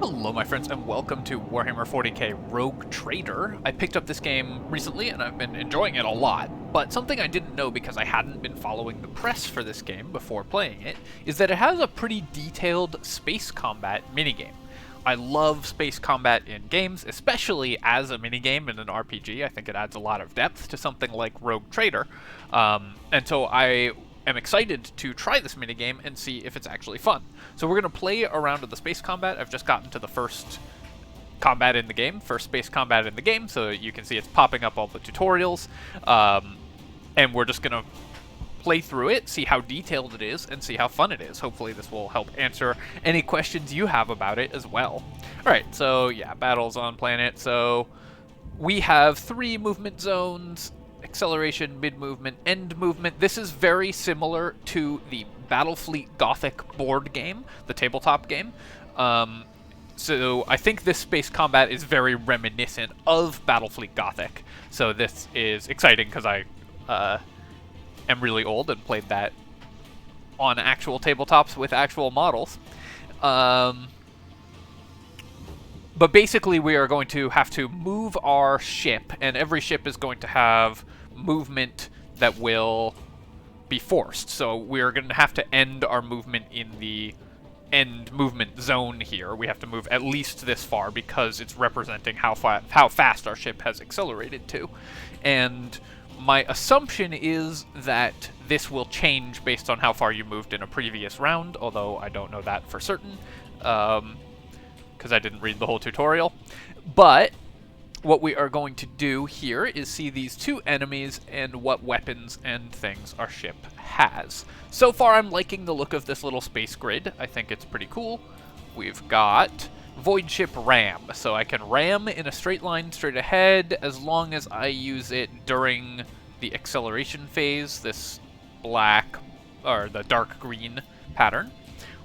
Hello my friends and welcome to Warhammer 40k Rogue Trader. I picked up this game recently and I've been enjoying it a lot, but something I didn't know because I hadn't been following the press for this game before playing it, is that it has a pretty detailed space combat minigame. I love space combat in games, especially as a minigame in an RPG. I think it adds a lot of depth to something like Rogue Trader, and so I am excited to try this minigame and see if it's actually fun. So we're going to play around with the space combat. I've just gotten to the first combat in the game, first space combat in the game, so you can see it's popping up all the tutorials, and we're just going to play through it, see how detailed it is, and see how fun it is. Hopefully this will help answer any questions you have about it as well. Alright, so yeah, battles on planet. So we have 3 movement zones: acceleration, mid-movement, end movement. This is very similar to the Battlefleet Gothic board game, the tabletop game. So I think this space combat is very reminiscent of Battlefleet Gothic. So this is exciting because I am really old and played that on actual tabletops with actual models. But basically we are going to have to move our ship, and every ship is going to have movement that will be forced. So we're going to have to end our movement in the end movement zone here. We have to move at least this far because it's representing how fast our ship has accelerated to. And my assumption is that this will change based on how far you moved in a previous round, although I don't know that for certain, because I didn't read the whole tutorial. But what we are going to do here is see these 2 enemies and what weapons and things our ship has. So far I'm liking the look of this little space grid. I think it's pretty cool. We've got Void Ship Ram, so I can ram in a straight line straight ahead as long as I use it during the acceleration phase, this black, or the dark green pattern.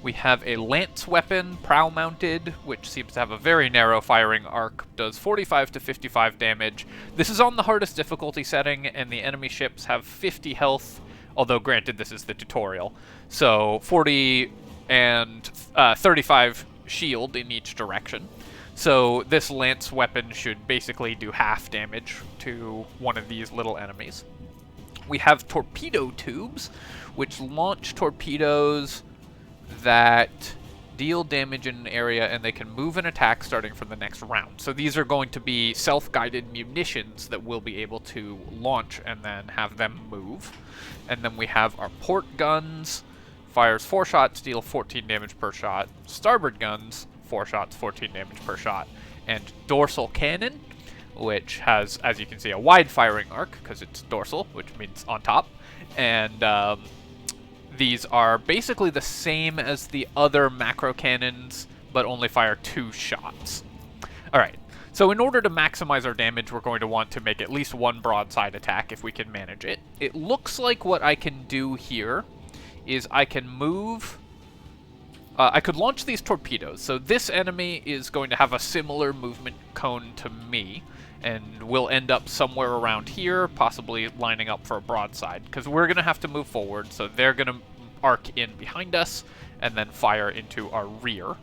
We have a lance weapon, prow mounted, which seems to have a very narrow firing arc, does 45 to 55 damage. This is on the hardest difficulty setting, and the enemy ships have 50 health, although granted this is the tutorial. So 40 and 35 shield in each direction. So this lance weapon should basically do half damage to one of these little enemies. We have torpedo tubes, which launch torpedoes that deal damage in an area, and they can move and attack starting from the next round. So these are going to be self-guided munitions that we'll be able to launch and then have them move. And then we have our port guns, fires 4 shots, deal 14 damage per shot. Starboard guns, 4 shots, 14 damage per shot. And dorsal cannon, which has, as you can see, a wide firing arc, because it's dorsal, which means on top. And these are basically the same as the other macro cannons, but only fire 2 shots. Alright, so in order to maximize our damage, we're going to want to make at least 1 broadside attack if we can manage it. It looks like what I can do here is I can move... I could launch these torpedoes. So this enemy is going to have a similar movement cone to me, and we'll end up somewhere around here, possibly lining up for a broadside, because we're going to have to move forward, so they're going to arc in behind us and then fire into our rear.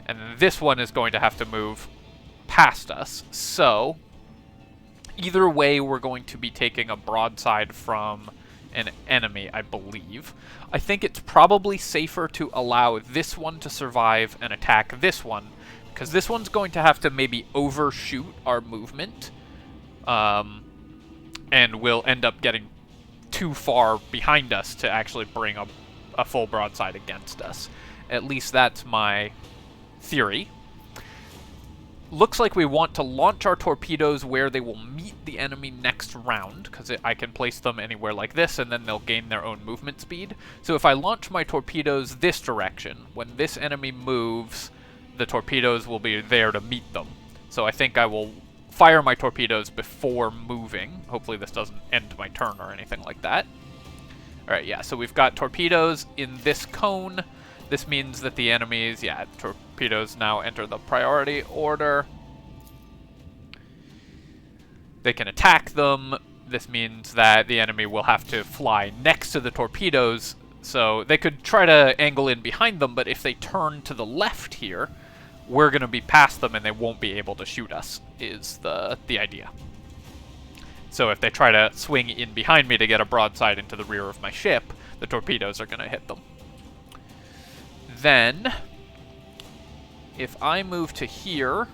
And then this one is going to have to move past us, so either way we're going to be taking a broadside from an enemy, I believe. I think it's probably safer to allow this one to survive and attack this one, because this one's going to have to maybe overshoot our movement, and we'll end up getting too far behind us to actually bring a full broadside against us. At least that's my theory. Looks like we want to launch our torpedoes where they will meet the enemy next round, because I can place them anywhere like this, and then they'll gain their own movement speed. So if I launch my torpedoes this direction, when this enemy moves, the torpedoes will be there to meet them. So I think I will fire my torpedoes before moving. Hopefully this doesn't end my turn or anything like that. Alright, yeah, so we've got torpedoes in this cone. This means that the enemies, yeah, torpedoes now enter the priority order. They can attack them. This means that the enemy will have to fly next to the torpedoes, so they could try to angle in behind them, but if they turn to the left here, we're going to be past them and they won't be able to shoot us, is the idea. So if they try to swing in behind me to get a broadside into the rear of my ship, the torpedoes are going to hit them. Then, if I move to here,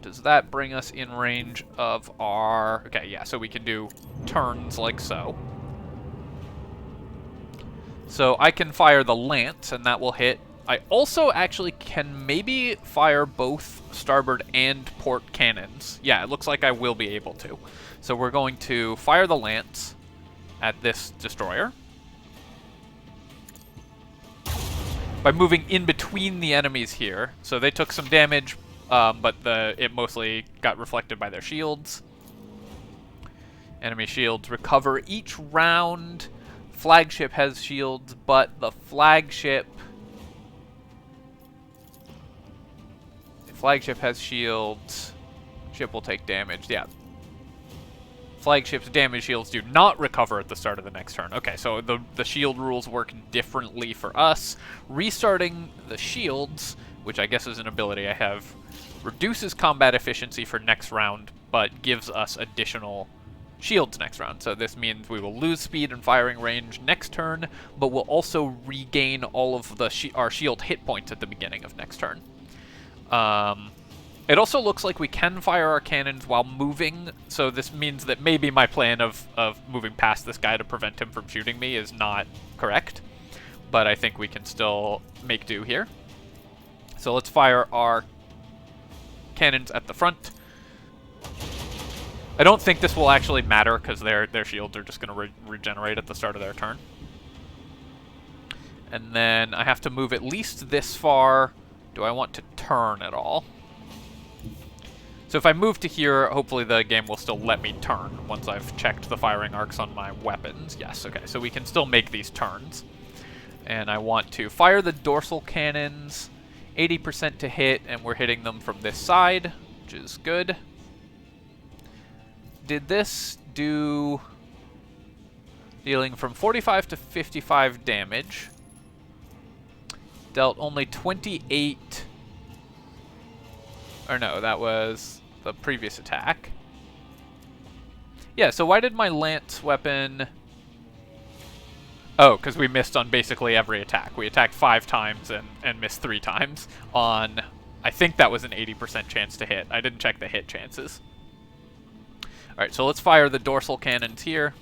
does that bring us in range of our... Okay, yeah, so we can do turns like so. So I can fire the lance, and that will hit. I also actually can maybe fire both starboard and port cannons. Yeah, it looks like I will be able to. So we're going to fire the lance at this destroyer by moving in between the enemies here. So they took some damage, but it mostly got reflected by their shields. Enemy shields recover each round. Flagship has shields, but the flagship has shields. Ship will take damage. Yeah. Flagship's damage shields do not recover at the start of the next turn. Okay, so the shield rules work differently for us. Restarting the shields, which I guess is an ability I have, reduces combat efficiency for next round, but gives us additional shields next round. So this means we will lose speed and firing range next turn, but we'll also regain all of our shield hit points at the beginning of next turn. It also looks like we can fire our cannons while moving, so this means that maybe my plan of moving past this guy to prevent him from shooting me is not correct, but I think we can still make do here. So let's fire our cannons at the front. I don't think this will actually matter because their shields are just going to regenerate at the start of their turn. And then I have to move at least this far. Do I want to turn at all? So if I move to here, hopefully the game will still let me turn once I've checked the firing arcs on my weapons. Yes, okay, so we can still make these turns. And I want to fire the dorsal cannons, 80% to hit, and we're hitting them from this side, which is good. Did this do dealing from 45 to 55 damage? Dealt only 28... Or no, that was the previous attack. Yeah, so why did my lance weapon... Oh, because we missed on basically every attack. We attacked 5 times and missed 3 times on... I think that was an 80% chance to hit. I didn't check the hit chances. Alright, so let's fire the dorsal cannons here.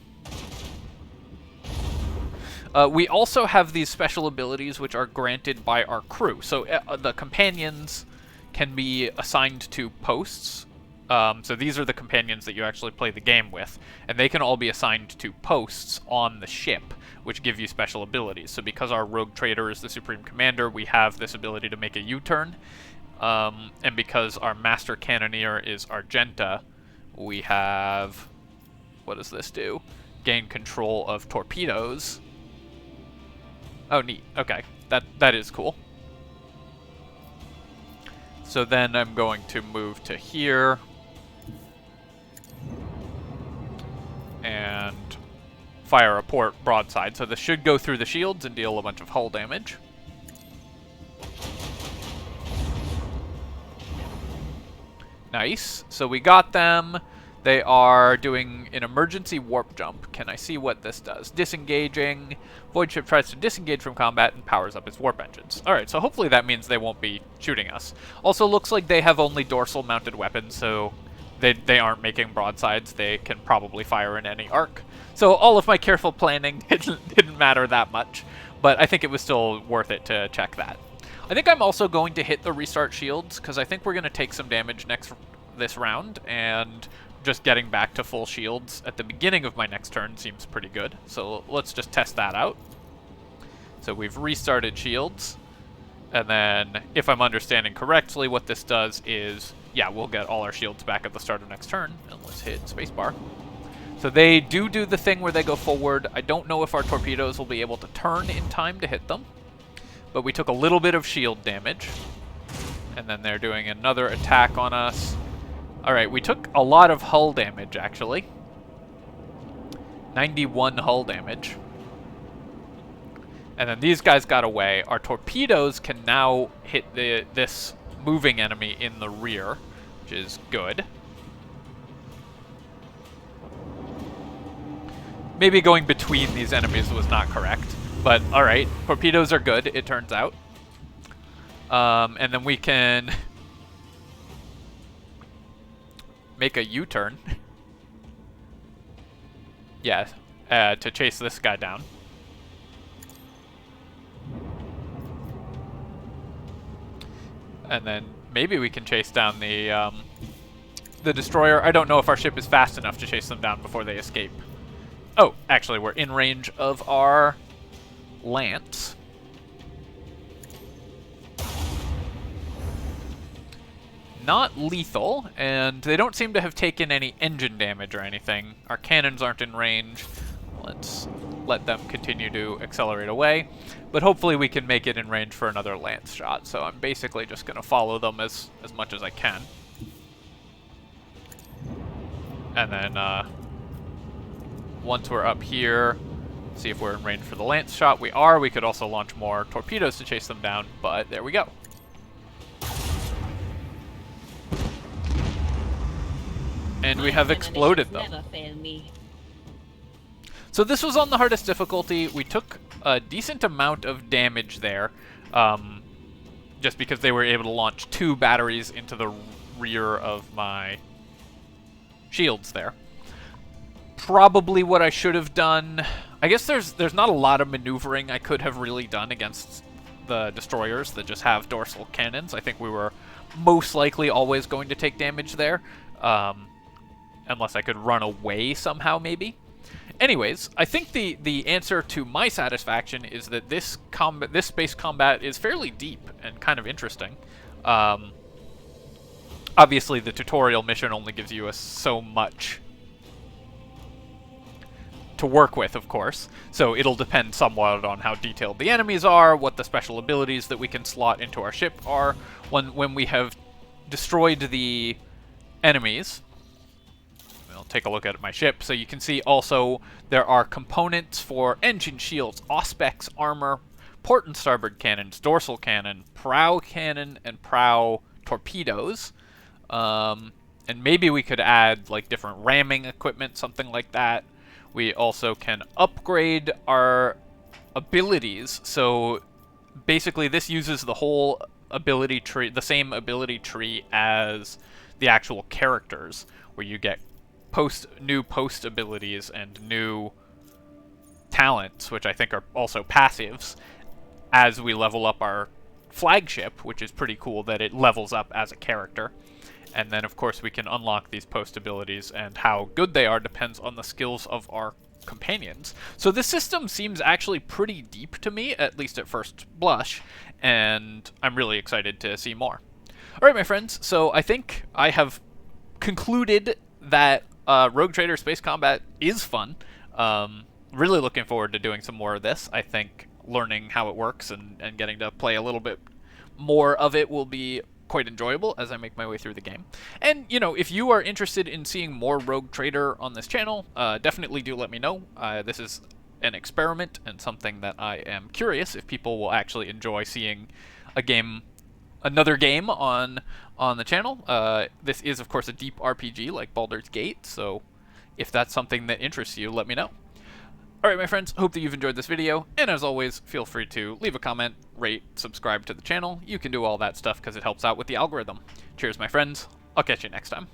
We also have these special abilities which are granted by our crew. So the companions can be assigned to posts. So these are the companions that you actually play the game with, and they can all be assigned to posts on the ship, which give you special abilities. So because our rogue trader is the supreme commander, we have this ability to make a U-turn, and because our master cannoneer is Argenta, we have... What does this do? Gain control of torpedoes. Oh, neat. Okay, that is cool. So then I'm going to move to here and fire a port broadside. So this should go through the shields and deal a bunch of hull damage. Nice. So we got them. They are doing an emergency warp jump. Can I see what this does? Disengaging. Void ship tries to disengage from combat and powers up its warp engines. Alright, so hopefully that means they won't be shooting us. Also looks like they have only dorsal mounted weapons, so they aren't making broadsides. They can probably fire in any arc. So all of my careful planning didn't matter that much, but I think it was still worth it to check that. I think I'm also going to hit the restart shields, because I think we're going to take some damage this round, and just getting back to full shields at the beginning of my next turn seems pretty good. So let's just test that out. So we've restarted shields, and then if I'm understanding correctly, what this does is, yeah, we'll get all our shields back at the start of next turn, and let's hit spacebar. So they do the thing where they go forward. I don't know if our torpedoes will be able to turn in time to hit them, but we took a little bit of shield damage, and then they're doing another attack on us. Alright, we took a lot of hull damage, actually. 91 hull damage. And then these guys got away. Our torpedoes can now hit this moving enemy in the rear, which is good. Maybe going between these enemies was not correct, but alright. Torpedoes are good, it turns out. And then we can make a U-turn. Yeah, to chase this guy down. And then maybe we can chase down the destroyer. I don't know if our ship is fast enough to chase them down before they escape. Oh, actually, we're in range of our lance. Not lethal, and they don't seem to have taken any engine damage or anything. Our cannons aren't in range. Let's let them continue to accelerate away. But hopefully we can make it in range for another lance shot, so I'm basically just going to follow them as much as I can. And then once we're up here, see if we're in range for the lance shot. We are. We could also launch more torpedoes to chase them down, but there we go. And we have exploded them. So this was on the hardest difficulty. We took a decent amount of damage there, just because they were able to launch 2 batteries into the rear of my shields there. Probably what I should have done. I guess there's not a lot of maneuvering I could have really done against the destroyers that just have dorsal cannons. I think we were most likely always going to take damage there, unless I could run away somehow, maybe. Anyways, I think the answer to my satisfaction is that this space combat is fairly deep and kind of interesting. Obviously, the tutorial mission only gives you so much to work with, of course, so it'll depend somewhat on how detailed the enemies are, what the special abilities that we can slot into our ship are. When we have destroyed the enemies, I'll take a look at my ship, so you can see also there are components for engine shields, auspex, armor, port and starboard cannons, dorsal cannon, and prow torpedoes. And maybe we could add like different ramming equipment, something like that. We also can upgrade our abilities. So basically this uses the whole ability tree, the same ability tree as the actual characters, where you get new post abilities and new talents, which I think are also passives, as we level up our flagship, which is pretty cool that it levels up as a character. And then, of course, we can unlock these post abilities, and how good they are depends on the skills of our companions. So this system seems actually pretty deep to me, at least at first blush, and I'm really excited to see more. Alright, my friends, so I think I have concluded that Rogue Trader Space Combat is fun. Really looking forward to doing some more of this. I think learning how it works and getting to play a little bit more of it will be quite enjoyable as I make my way through the game. And, you know, if you are interested in seeing more Rogue Trader on this channel, definitely do let me know. This is an experiment and something that I am curious if people will actually enjoy seeing another game on the channel. This is, of course, a deep RPG like Baldur's Gate, so if that's something that interests you, let me know. Alright, my friends, hope that you've enjoyed this video, and as always, feel free to leave a comment, rate, subscribe to the channel. You can do all that stuff because it helps out with the algorithm. Cheers, my friends. I'll catch you next time.